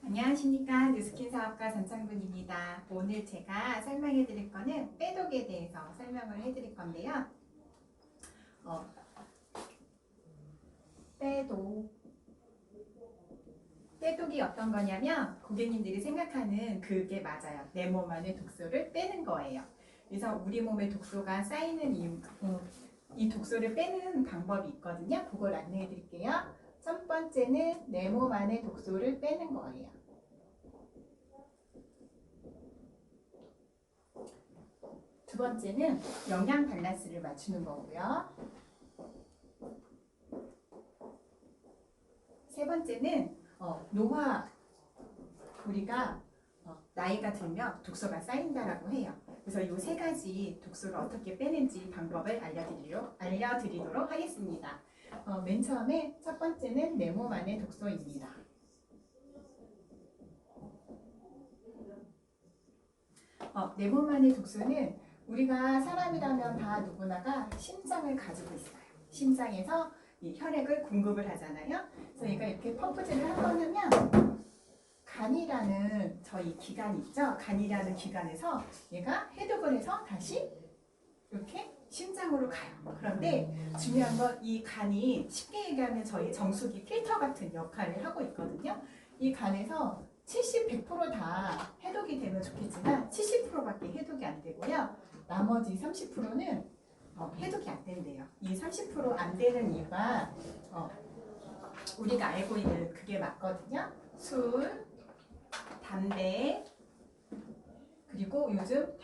안녕하십니까. 뉴스킨 사업가 전창근입니다. 오늘 제가 설명해 드릴 거는 빼독에 대해서 설명을 해 드릴 건데요. 어, 빼독이 어떤 거냐면 고객님들이 생각하는 그게 맞아요. 내 몸 안에 독소를 빼는 거예요. 그래서 우리 몸에 독소가 쌓이는 이유, 이 독소를 빼는 방법이 있거든요. 그걸 안내해 드릴게요. 첫 번째는 내 몸 안에 독소를 빼는 거예요. 두 번째는 영양 밸런스를 맞추는 거고요. 세 번째는 노화, 우리가 나이가 들면 독소가 쌓인다라고 해요. 그래서 이 세 가지 독소를 어떻게 빼는지 방법을 알려드리도록 하겠습니다. 맨 처음에 첫 번째는 내 몸 안의 독소입니다. 내 몸 안의 독소는 우리가 사람이라면 다 누구나가 심장을 가지고 있어요. 심장에서 이 혈액을 공급을 하잖아요. 그래서 얘가 이렇게 펌프질을 한번 하면 간이라는 저희 기관이 있죠. 간이라는 기관에서 얘가 해독을 해서 다시 이렇게 심장으로 가요. 그런데 중요한 건 이 간이 쉽게 얘기하면 저희 정수기 필터 같은 역할을 하고 있거든요. 이 간에서 70, 100%다 해독이 되면 좋겠지만 70%밖에 해독이 안 되고요. 나머지 30%는 해독이 안 된대요. 이 30% 안 되는 이유가 우리가 알고 있는 그게 맞거든요. 술, 담배, 그리고 요즘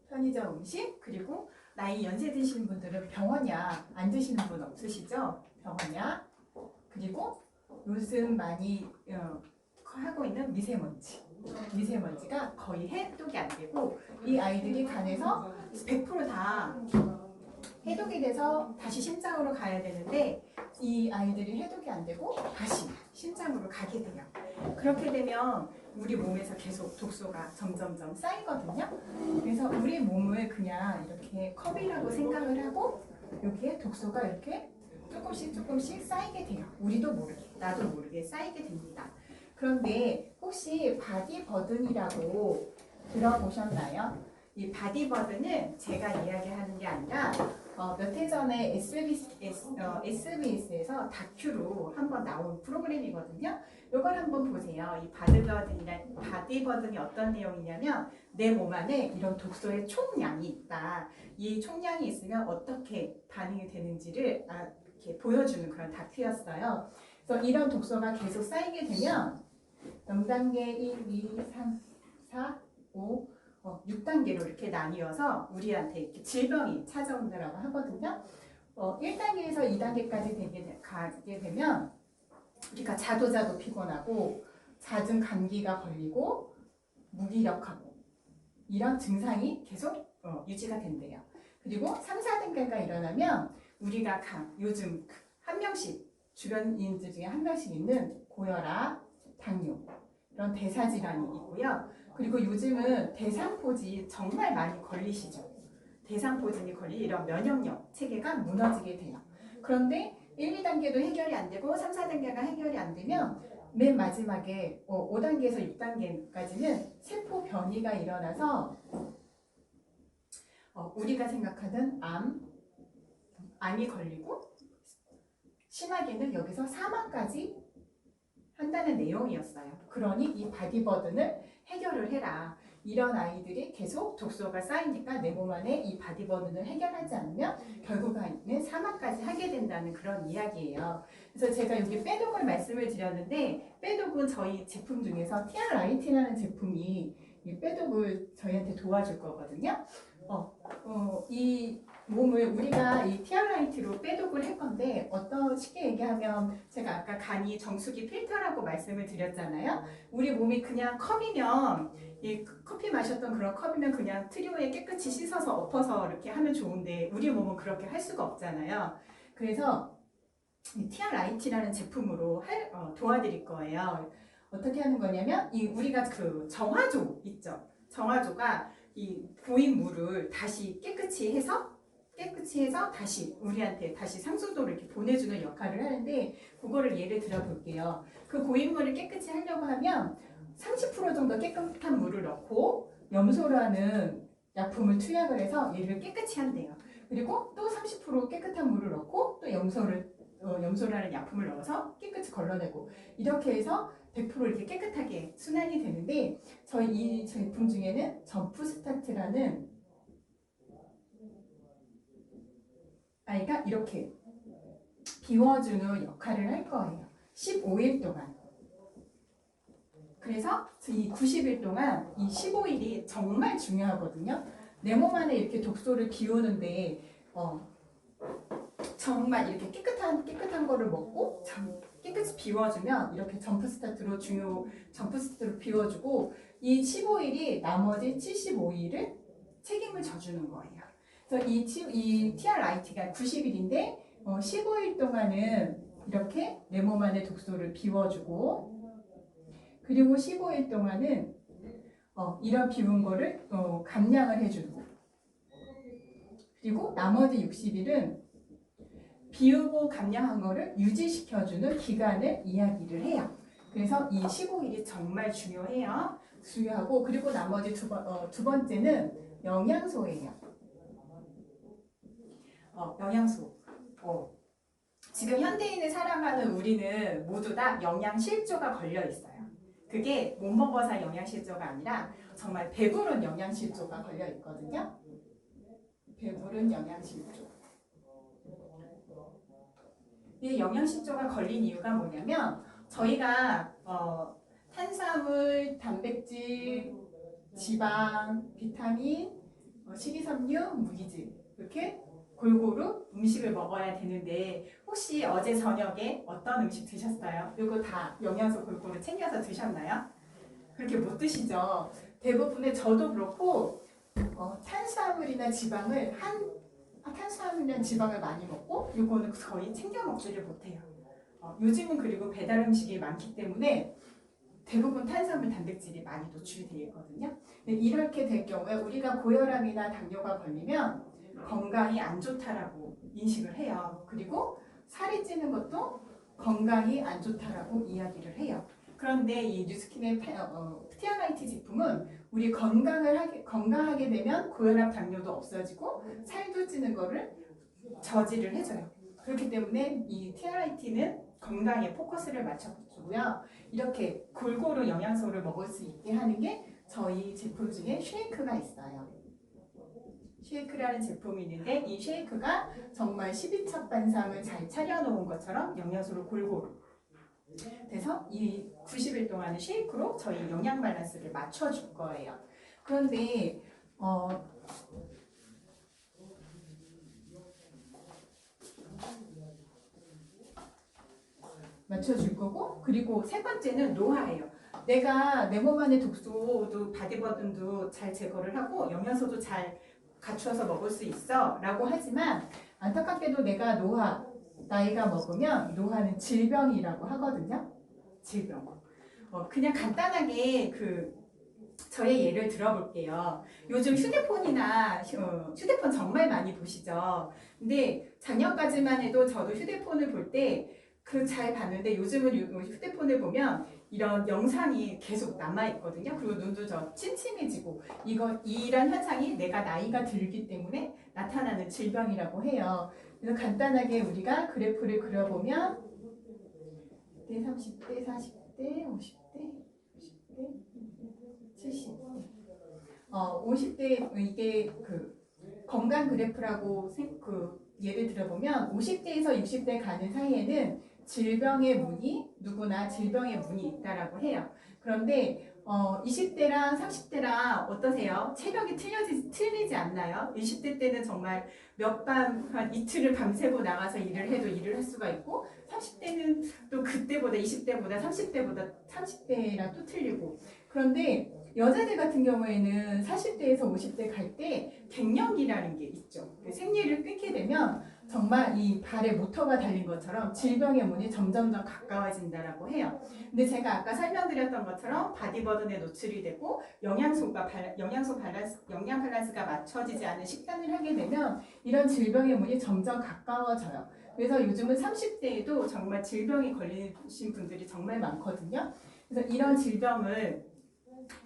편의점 음식, 그리고 나이 연세 드신 분들은 병원약 안 드시는 분 없으시죠? 병원약, 그리고 요즘 많이 하고 있는 미세먼지가 거의 해독이 안 되고 이 아이들이 간에서 100%다 해독이 돼서 다시 심장으로 가야 되는데 이 아이들이 해독이 안 되고 다시 심장으로 가게 돼요. 그렇게 되면 우리 몸에서 계속 독소가 점점점 쌓이거든요. 그래서 우리 몸을 그냥 이렇게 컵이라고 생각을 하고 여기에 독소가 이렇게 조금씩 쌓이게 돼요. 우리도 모르게, 나도 모르게 쌓이게 됩니다. 그런데 혹시 바디버든이라고 들어보셨나요? 이 바디버든은 제가 이야기하는 게 아니라 몇 해 전에 SBS에서 다큐로 한번 나온 프로그램이거든요. 이걸 한번 보세요. 이 바디버든이 어떤 내용이냐면 내 몸 안에 이런 독소의 총량이 있다. 이 총량이 있으면 어떻게 반응이 되는지를 이렇게 보여주는 그런 다큐였어요. 그래서 이런 독소가 계속 쌓이게 되면 0단계 1, 2, 3, 4, 5, 6단계로 이렇게 나뉘어서 우리한테 이렇게 질병이 찾아온다라고 하거든요. 1단계에서 2단계까지 가게 되면 우리가 자도 피곤하고 잦은 감기가 걸리고 무기력하고 이런 증상이 계속 유지가 된대요. 그리고 3, 4단계가 일어나면 우리가 요즘 한 명씩 주변인들 중에 한 명씩 있는 고혈압, 당뇨 이런 대사질환이 있고요. 그리고 요즘은 대상포진 정말 많이 걸리시죠. 대상포진이 걸린 이런 면역력 체계가 무너지게 돼요. 그런데 1, 2단계도 해결이 안 되고 3, 4단계가 해결이 안 되면 맨 마지막에 5단계에서 6단계까지는 세포 변이가 일어나서 우리가 생각하는 암이 걸리고 심하게는 여기서 사망까지 한다는 내용이었어요. 그러니 이 바디버든을 해결을 해라. 이런 아이들이 계속 독소가 쌓이니까 내 몸 안에 이 바디버든을 해결하지 않으면 결국에는 사망까지 하게 된다는 그런 이야기예요. 그래서 제가 여기 빼독을 말씀을 드렸는데 빼독은 저희 제품 중에서 TRIT라는 제품이 이 빼독을 저희한테 도와줄 거거든요. 이 몸을 우리가 이 TRIT로 빼독을 할 건데 어떤 쉽게 얘기하면 제가 아까 간이 정수기 필터라고 말씀을 드렸잖아요. 우리 몸이 그냥 컵이면 이 커피 마셨던 그런 컵이면 그냥 트리오에 깨끗이 씻어서 엎어서 이렇게 하면 좋은데 우리 몸은 그렇게 할 수가 없잖아요. 그래서 이 TRIT라는 제품으로 도와드릴 거예요. 어떻게 하는 거냐면 우리가 그 정화조 있죠. 정화조가 이 고인 물을 다시 깨끗이 해서 깨끗이 해서 다시 우리한테 다시 상수도를 이렇게 보내주는 역할을 하는데 그거를 예를 들어 볼게요. 그 고인물을 깨끗이 하려고 하면 30% 정도 깨끗한 물을 넣고 염소라는 약품을 투약을 해서 얘를 깨끗이 한대요. 그리고 또 30% 깨끗한 물을 넣고 또 염소라는 약품을 넣어서 깨끗이 걸러내고 이렇게 해서 100% 이렇게 깨끗하게 순환이 되는데 저희 이 제품 중에는 점프 스타트라는 아이가 이렇게 비워주는 역할을 할 거예요. 15일 동안. 그래서 이 90일 동안 이 15일이 정말 중요하거든요. 내 몸 안에 이렇게 독소를 비우는데 정말 이렇게 깨끗한 거를 먹고 깨끗이 비워주면 이렇게 점프 스타트로 비워주고 이 15일이 나머지 75일을 책임을 져주는 거예요. 그래서 이 TRIT가 90일인데 15일 동안은 이렇게 내 몸 안에 독소를 비워주고 그리고 15일 동안은 이런 비운 거를 감량을 해주고 그리고 나머지 60일은 비우고 감량한 거를 유지시켜주는 기간을 이야기를 해요. 그래서 이 15일이 정말 중요하고 그리고 나머지 두 번째는 영양소예요. 영양소. 지금 현대인을 살아가는 우리는 모두 다 영양실조가 걸려 있어요. 그게 못 먹어서 영양실조가 아니라 정말 배부른 영양실조가 걸려 있거든요. 배부른 영양실조. 이 영양실조가 걸린 이유가 뭐냐면 저희가 탄수화물, 단백질, 지방, 비타민, 식이섬유, 무기질 이렇게 골고루 음식을 먹어야 되는데 혹시 어제 저녁에 어떤 음식 드셨어요? 이거 다 영양소 골고루 챙겨서 드셨나요? 그렇게 못 드시죠? 대부분의 저도 그렇고 탄수화물이나 지방을 많이 먹고 이거는 거의 챙겨 먹지를 못해요. 요즘은 그리고 배달 음식이 많기 때문에 대부분 탄수화물, 단백질이 많이 노출되어 있거든요. 근데 이렇게 될 경우에 우리가 고혈압이나 당뇨가 걸리면 건강이 안 좋다라고 인식을 해요. 그리고 살이 찌는 것도 건강이 안 좋다라고 이야기를 해요. 그런데 이 뉴스킨의 TRIT 제품은 우리 건강하게 되면 고혈압, 당뇨도 없어지고 살도 찌는 거를 저지를 해줘요. 그렇기 때문에 이 TRIT는 건강에 포커스를 맞춰주고요. 이렇게 골고루 영양소를 먹을 수 있게 하는 게 저희 제품 중에 쉐이크가 있어요. 쉐이크라는 제품이 있는데 이 쉐이크가 정말 12첩 반상을 잘 차려놓은 것처럼 영양소를 골고루 그래서 이 90일 동안은 쉐이크로 저희 영양 밸런스를 맞춰줄 거예요. 그런데 맞춰줄 거고 그리고 세 번째는 노화예요. 내가 내 몸 안에 독소도 바디버든도 잘 제거를 하고 영양소도 잘 갖추어서 먹을 수 있어 라고 하지만 안타깝게도 내가 나이가 먹으면 노화는 질병이라고 하거든요. 질병. 그냥 간단하게 저의 예를 들어볼게요. 요즘 휴대폰 정말 많이 보시죠. 근데 작년까지만 해도 저도 휴대폰을 볼 때 잘 봤는데 요즘은 휴대폰을 보면 이런 영상이 계속 남아있거든요. 그리고 눈도 침침해지고 이런 현상이 내가 나이가 들기 때문에 나타나는 질병이라고 해요. 그래서 간단하게 우리가 그래프를 그려보면 20대, 30대, 40대, 50대, 70대 50대 이게 건강 그래프라고 예를 들어보면 50대에서 60대 가는 사이에는 누구나 질병의 문이 있다라고 해요. 그런데 20대랑 30대랑 어떠세요? 체력이 틀리지 않나요? 20대 때는 정말 한 이틀을 밤새고 나가서 일을 해도 일을 할 수가 있고 30대는 또 그때보다 20대보다 30대랑 또 틀리고. 그런데 여자들 같은 경우에는 40대에서 50대 갈 때 갱년기라는 게 있죠. 생리를 끊게 되면 정말 이 발에 모터가 달린 것처럼 질병의 문이 점점점 가까워진다라고 해요. 근데 제가 아까 설명드렸던 것처럼 바디버든에 노출이 되고 영양 밸런스가 맞춰지지 않은 식단을 하게 되면 이런 질병의 문이 점점 가까워져요. 그래서 요즘은 30대에도 정말 질병이 걸리신 분들이 정말 많거든요. 그래서 이런 질병을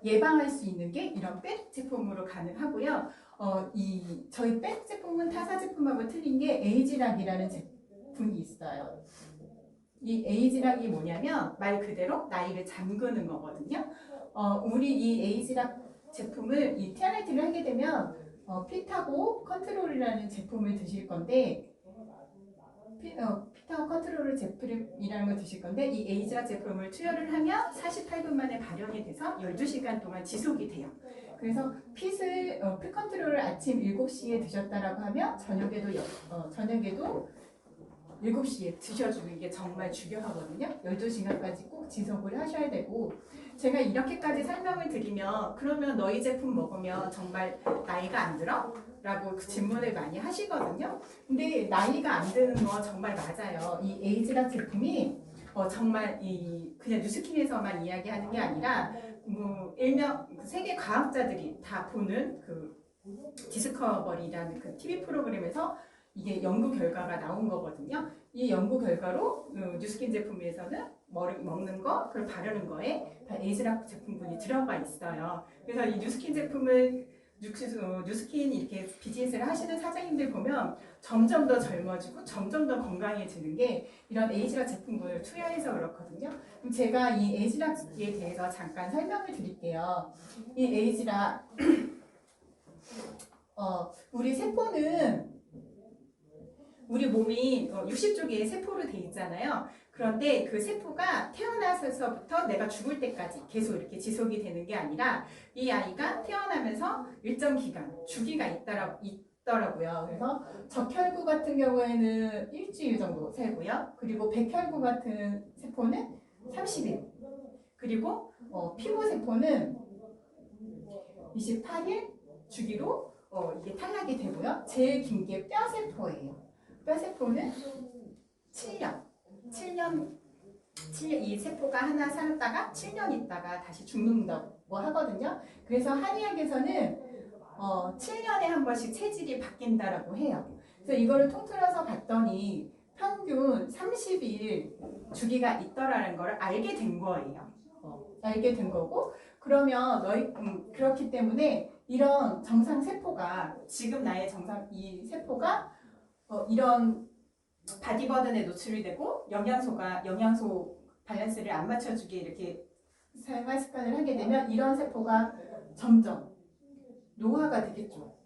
예방할 수 있는 게 이런 백 제품으로 가능하고요. 저희 백 제품은 타사 제품하고 틀린 게 에이지락이라는 제품이 있어요. 이 에이지락이 뭐냐면 말 그대로 나이를 잠그는 거거든요. 우리 이 에이지락 제품을 이 TRT를 하게 되면 피타고 컨트롤이라는 제품을 드실 건데 피타고 컨트롤 제품이라는 걸 드실 건데 이 에이지락 제품을 투여를 하면 48분 만에 발현이 돼서 12시간 동안 지속이 돼요. 그래서 피 컨트롤을 아침 7시에 드셨다라고 하면 저녁에도 7시에 드셔주는 게 정말 중요하거든요. 12시간까지 꼭 지속을 하셔야 되고 제가 이렇게까지 설명을 드리면 그러면 너희 제품 먹으면 정말 나이가 안 들어? 라고 질문을 많이 하시거든요. 근데 나이가 안 드는 거 정말 맞아요. 이 에이지락 제품이 정말 그냥 뉴스킨에서만 이야기하는 게 아니라 일명 세계 과학자들이 다 보는 그 디스커버리라는 그 TV 프로그램에서 이게 연구 결과가 나온 거거든요. 이 연구 결과로 뉴스킨 제품에서는 먹는 거, 그걸 바르는 거에 다 에이지락 제품군이 들어가 있어요. 그래서 이 뉴스킨 제품을 뉴스킨 이렇게 비즈니스를 하시는 사장님들 보면 점점 더 젊어지고 점점 더 건강해지는 게 이런 에이지락 제품군을 투여해서 그렇거든요. 그럼 제가 이 에이지락에 대해서 잠깐 설명을 드릴게요. 이 에이지락 우리 세포는 우리 몸이 60쪽의 세포로 돼 있잖아요. 그런데 그 세포가 태어나서부터 내가 죽을 때까지 계속 이렇게 지속이 되는 게 아니라 이 아이가 태어나면서 일정 기간 주기가 있더라고요. 그래서 적혈구 같은 경우에는 일주일 정도 살고요. 그리고 백혈구 같은 세포는 30일. 그리고 피부 세포는 28일 주기로 이게 탈락이 되고요. 제일 긴 게 뼈 세포예요. 뼈 세포는 7년. 이 세포가 하나 살았다가 7년 있다가 다시 죽는다고 하거든요. 그래서 한의학에서는 7년에 한 번씩 체질이 바뀐다라고 해요. 그래서 이거를 통틀어서 봤더니 평균 30일 주기가 있더라는 걸 알게 된 거예요. 알게 된 거고, 그러면 그렇기 때문에 이런 정상 세포가 지금 나의 정상 이 세포가 이런 바디버든에 노출이 되고 영양소 밸런스를 안 맞춰주게 이렇게 생활 습관을 하게 되면 이런 세포가 점점 노화가 되겠죠.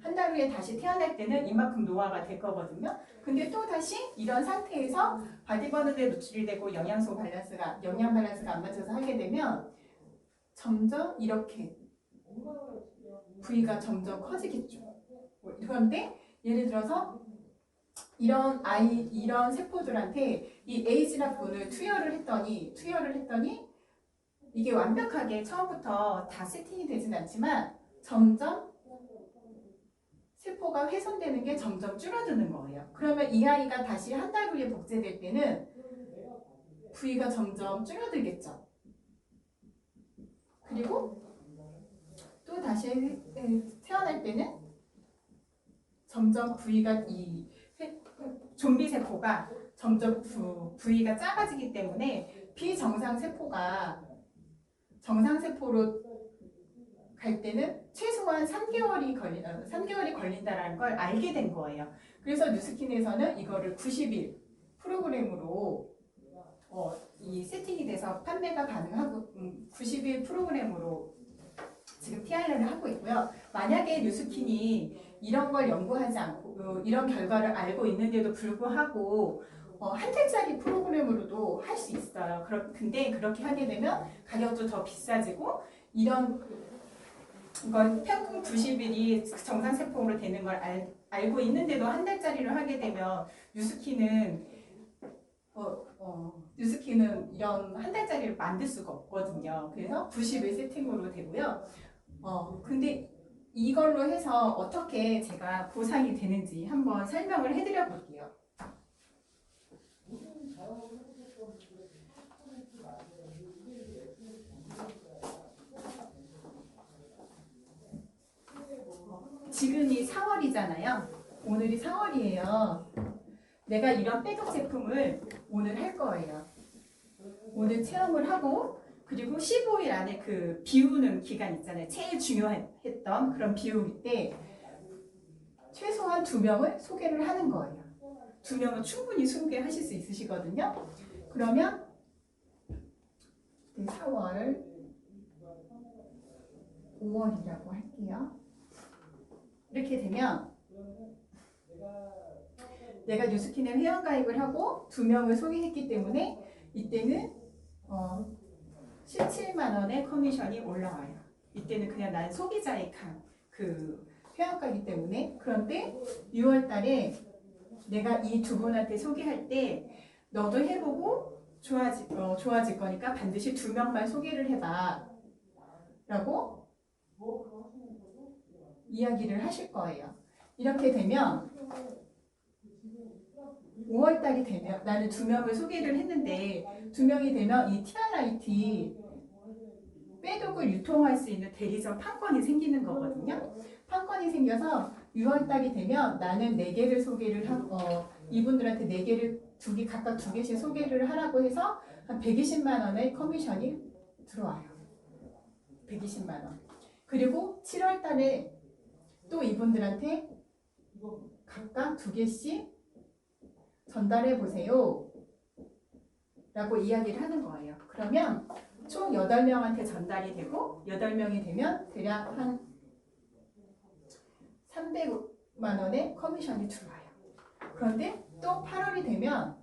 한 달 후에 다시 태어날 때는 이만큼 노화가 될 거거든요. 근데 또 다시 이런 상태에서 바디버든에 노출이 되고 영양 밸런스가 안 맞춰서 하게 되면 점점 이렇게 부위가 점점 커지겠죠. 그런데 예를 들어서 이런 세포들한테 이 에이지락분을 투여를 했더니 이게 완벽하게 처음부터 다 세팅이 되진 않지만 점점 세포가 훼손되는 게 점점 줄어드는 거예요. 그러면 이 아이가 다시 한 달 후에 복제될 때는 부위가 점점 줄어들겠죠. 그리고 또 다시 태어날 때는 점점 부위가 좀비 세포가 점점 부위가 작아지기 때문에 비정상 세포가 정상 세포로 갈 때는 최소한 3개월이 걸린다는 걸 알게 된 거예요. 그래서 뉴스킨에서는 이거를 90일 프로그램으로 이 세팅이 돼서 판매가 가능하고 90일 프로그램으로 지금 TR를 하고 있고요. 만약에 뉴스킨이 이런 걸 연구하지 않고 이런 결과를 알고 있는데도 불구하고 한 달짜리 프로그램으로도 할 수 있어요. 근데 그렇게 하게 되면 가격도 더 비싸지고 이건 평균 90일이 정상 세포로 되는 걸 알고 있는데도 한 달짜리를 하게 되면 뉴스키는 이런 한 달짜리를 만들 수가 없거든요. 그래서 90을 세팅으로 되고요. 근데 이걸로 해서 어떻게 제가 보상이 되는지 한번 설명을 해드려 볼게요. 지금이 4월이잖아요. 오늘이 4월이에요. 내가 이런 백업 제품을 오늘 할 거예요. 오늘 체험을 하고 그리고 15일 안에 그 비우는 기간 있잖아요. 제일 중요했던 그런 비우기 때 최소한 2명을 소개를 하는 거예요. 2명은 충분히 소개하실 수 있으시거든요. 그러면 4월, 5월이라고 할게요. 이렇게 되면 내가 뉴스킨에 회원가입을 하고 2명을 소개했기 때문에 이때는 17만 원의 커미션이 올라와요. 이때는 그냥 난 소비자의 그 회원가이기 때문에. 그런데 6월 달에 내가 이 2분한테 소개할 때 너도 해보고 좋아질 거니까 반드시 2명만 소개를 해봐 라고 이야기를 하실 거예요. 이렇게 되면 5월 달이 되면 나는 2명을 소개를 했는데 2명이 되면 이 티알라이트 빼독을 유통할 수 있는 대리점 판권이 생기는 거거든요. 판권이 생겨서 6월 달이 되면 나는 4개를 소개를 하고 이분들한테 4개를 각각 2개씩 소개를 하라고 해서 한 120만 원의 커미션이 들어와요. 120만 원. 그리고 7월 달에 또 이분들한테 각각 2개씩 전달해 보세요 라고 이야기를 하는 거예요. 그러면 총 8명한테 전달이 되고 8명이 되면 대략 한 300만 원의 커미션이 들어와요. 그런데 또 8월이 되면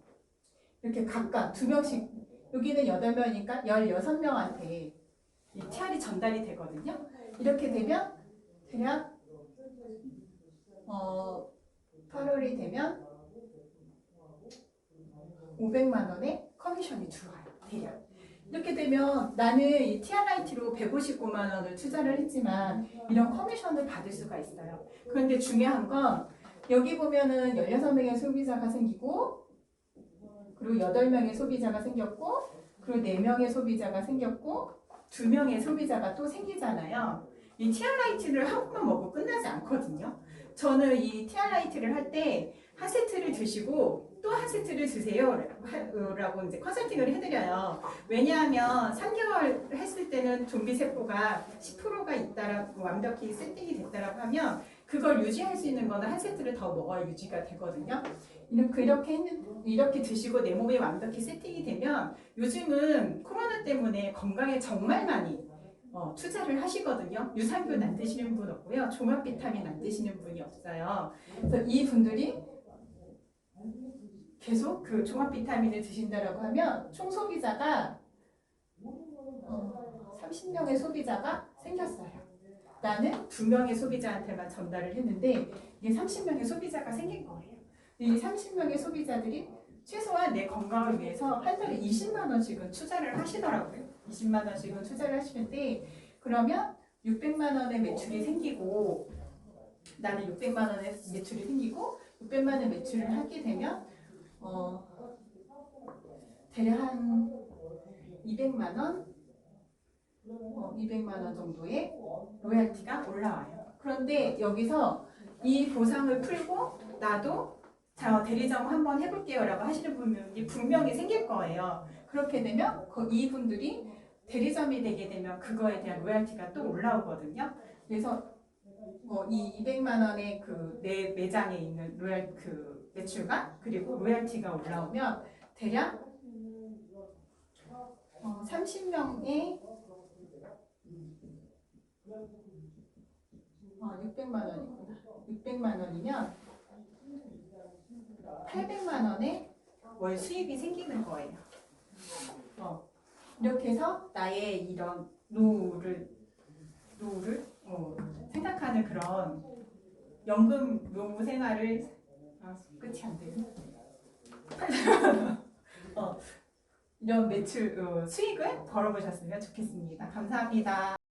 이렇게 각각 2명씩 여기는 8명이니까 16명한테 이 TR이 전달이 되거든요. 이렇게 되면 대략 8월이 되면 500만 원의 커미션이 들어와요. 대략. 이렇게 되면 나는 이 TRIT로 159만 원을 투자를 했지만 이런 커미션을 받을 수가 있어요. 그런데 중요한 건 여기 보면은 16명의 소비자가 생기고 그리고 8명의 소비자가 생겼고 그리고 4명의 소비자가 생겼고 2명의 소비자가 또 생기잖아요. 이 TRIT를 한 번만 먹고 끝나지 않거든요. 저는 이 TRIT를 할 때 한 세트를 드시고 또 한 세트를 드세요 라고 이제 컨설팅을 해드려요. 왜냐하면 3개월 했을 때는 좀비 세포가 10%가 있다라고 완벽히 세팅이 됐다라고 하면 그걸 유지할 수 있는 거는 한 세트를 더 먹어야 유지가 되거든요. 이렇게 드시고 내 몸에 완벽히 세팅이 되면 요즘은 코로나 때문에 건강에 정말 많이 투자를 하시거든요. 유산균 안 드시는 분 없고요. 종합 비타민 안 드시는 분이 없어요. 그래서 이 분들이 계속 그 종합 비타민을 드신다라고 하면 총 소비자가 30명의 소비자가 생겼어요. 나는 2명의 소비자한테만 전달을 했는데 이게 30명의 소비자가 생긴 거예요. 이 30명의 소비자들이 최소한 내 건강을 위해서 한 달에 20만 원씩은 투자를 하시더라고요. 20만 원씩은 투자를 하시는데 그러면 600만 원의 매출이 생기고 나는 600만 원의 매출이 생기고 600만 원 매출을 하게 되면 대략 한 200만 원 200만 원 정도의 로얄티가 올라와요. 그런데 여기서 이 보상을 풀고 나도 대리점 한번 해볼게요 라고 하시는 분이 분명히 생길 거예요. 그렇게 되면 이분들이 대리점이 되게 되면 그거에 대한 로얄티가 또 올라오거든요. 그래서 이 200만 원의 그 내 매장에 있는 그 매출과 그리고 로얄티가 올라오면 대략 30명의 600만 원이구나. 600만 원이면 800만 원의 월 수입이 생기는 거예요. 이렇게 해서 나의 이런 노후를 생각하는 그런 연금 노후 생활을 끝이 안 되네. 이런 매출 수익을 벌어보셨으면 좋겠습니다. 감사합니다.